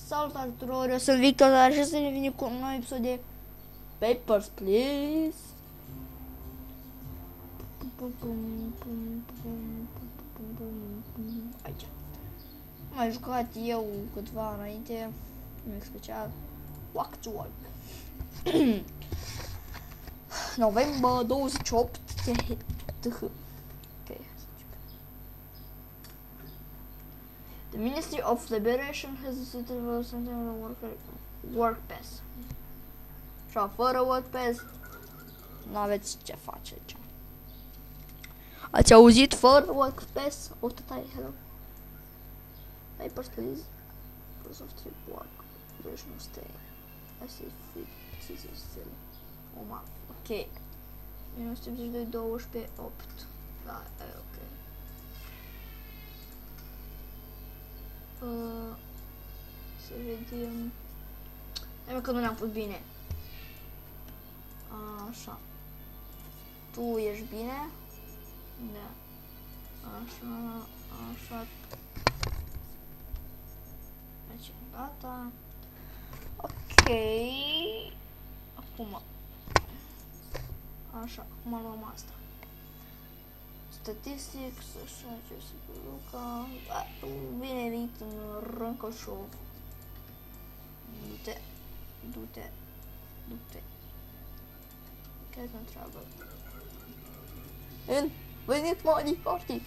Salutare tuturor, eu sunt Victor, dar și să ne vine cu un nou episod de Papers, Please. Aici. Am mai jucat eu câtva înainte, nimic special. Walk to Walk. November 28. Okay. The Ministry of Liberation has decided to send a work pass. Și fără work pass n-aveți ce face aici. Ați auzit? Fără work pass? O tătaie, hello. Papers, please. Proof of trip work. Duration of stay. I see fit. This is still. Oh ma. Ok. 1982, 12, 8. Da, e ok. Să vedem. Hai că nu ne-am pus bine. Așa. Tu ești bine? Da. Așa, așa. Deci, gata. Ok. Acum. Așa, acum luăm asta. Statistics, așa, ce să producă. Tu bine venit în Râncoșov. Du-te. Du-te. Du-te. Get in trouble. Venit money party.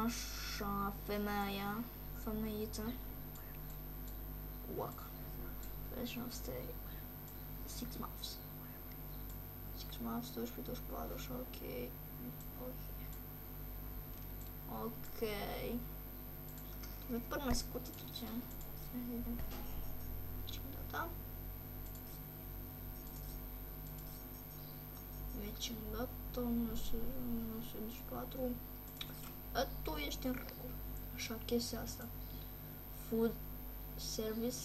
Așa, femeia. Femeiță. Work. Duration of stay. 6 months. 6 months, 12, 24, așa, ok. Ok. Până mai scurt ce? Ce-mi data? Matching data, 1984. Tu ești în regulă. Așa, chestia asta. Food service.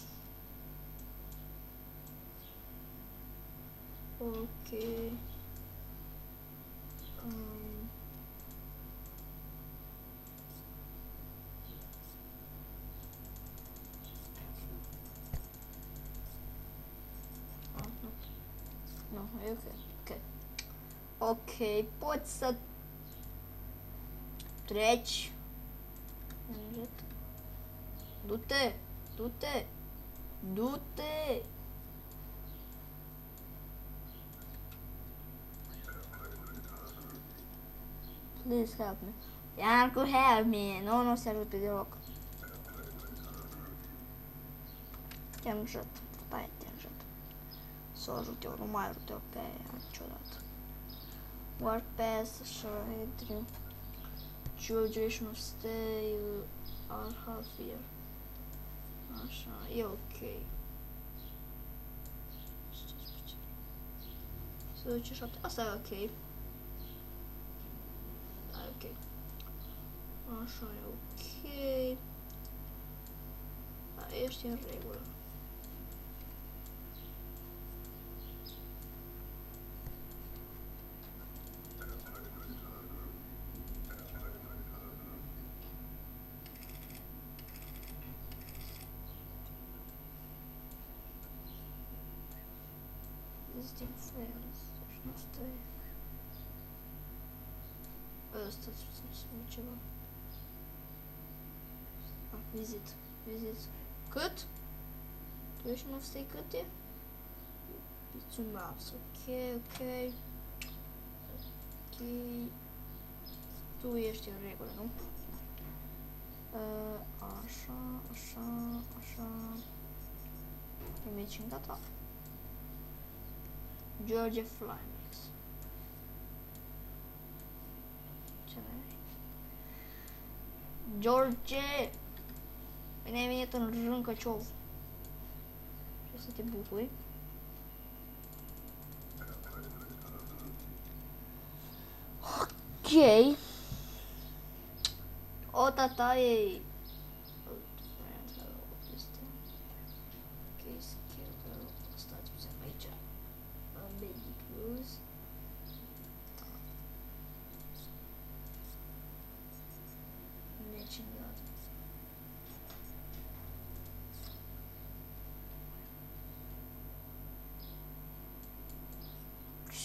Ok. Nu, e ok. Ok, poți să treci. Du-te, du-te, du-te. Please help me. Iarcu, help me. Nu se ajută deloc. Te-am jăt. Stai, te-am jăt. Să o ajut eu, nu mai ajut eu pe aia niciodată. Work pass, așa, entry. Duration of stay, or half year. Așa, e ok. 7, asta e ok. Ok. Așa e ok. Da, ești în regulă. Visiting friends. Nu stai. Ăsta să spun ceva. Visit. Cât? Duration of stay cât e? It's 2 months. Ok. Tu ești în regulă, nu? Așa. Imagine data. Georgia Flymax. Ce mai? George! Bine ai venit în Râncăciov. Ce să te bucuri. Ok. O tata e... Stați puțin aici. Baby Cruise. Matching data.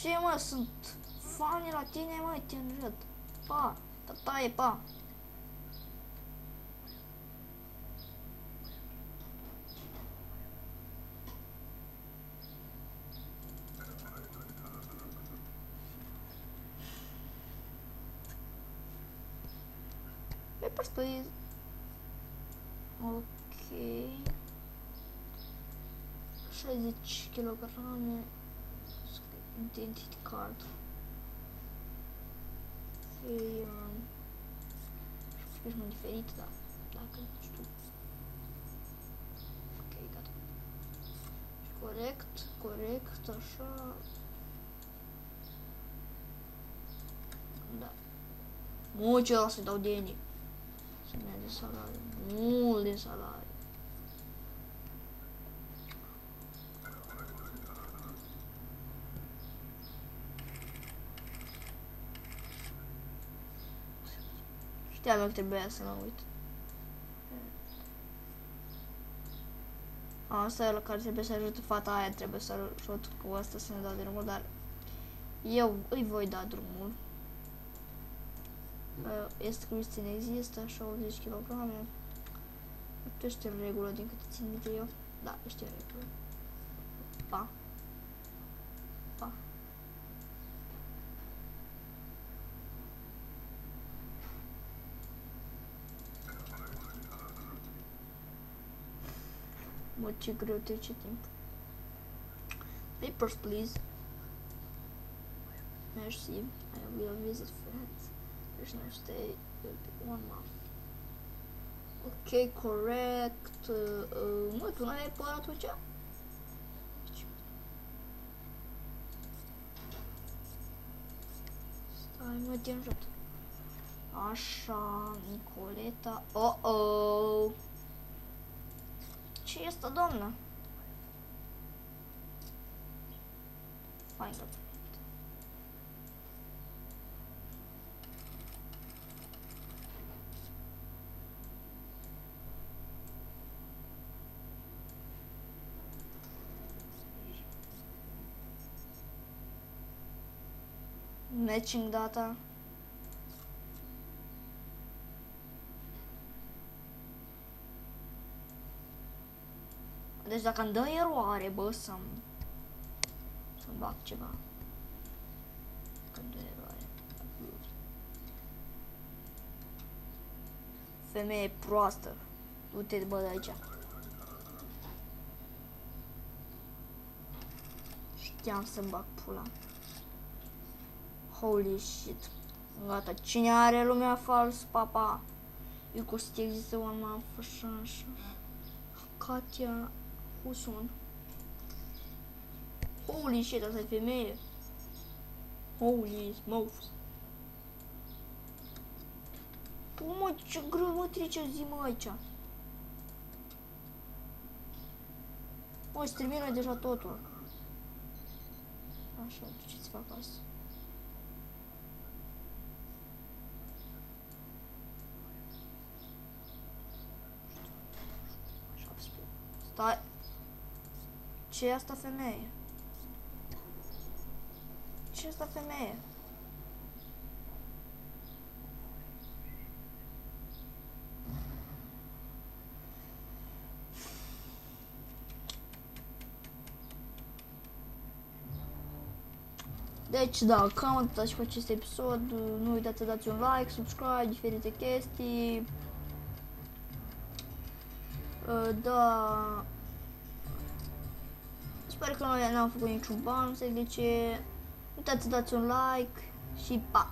Ce mă, sunt fani la tine, mă, te înjut. Pa, tataie, pa. Papers, please. Ok. 60 kg. Identity card. Și ești mai diferit, da. Dacă nu știu. Ok, gata. Corect, corect, așa. Da. Multe o să dau denii. Să-mi ia de salariu. Mult de salariu. Știam că trebuia să mă uit. Asta e la care trebuie să ajute fata aia, trebuie să ajut cu asta să ne dau drumul, dar eu îi voi da drumul. Este Christine există, așa 80 kg. Tu ești în regulă din câte țin minte eu. Da, ești în regulă. Pa. Pa. Mă, ce greu trece timp. Papers, please. Merci. I will visit friends. There's no stay. 1 month. Ok, corect. Mă, tu n-ai păr atunci? Stai, mă, te înjut. Așa, Nicoleta. Oh-oh! Ce este, doamnă? Find a friend. Matching data. Deci dacă îmi dă eroare, bă, să-mi bag ceva. Când dă eroare. Femeie proastă. Du-te, bă, de aici. Știam să-mi bag pula. Holy shit. Gata, cine are lumea fals, papa? Eu cu să există un man așa. Katia Huson. Holy shit, asta e femeie. Holy smokes. Păi, mă, ce greu mă trece zi, mă, aici. Mă, se termină deja totul. Așa, duceți-vă acasă. Stai. Ce e asta, femeie? Ce e asta, femeie? Deci, da, cam atât și cu acest episod. Nu uitați să dați un like, subscribe, diferite chestii. Da. Sper că noi n-am făcut niciun ban, nu știu de ce. Uitați să dați un like și pa!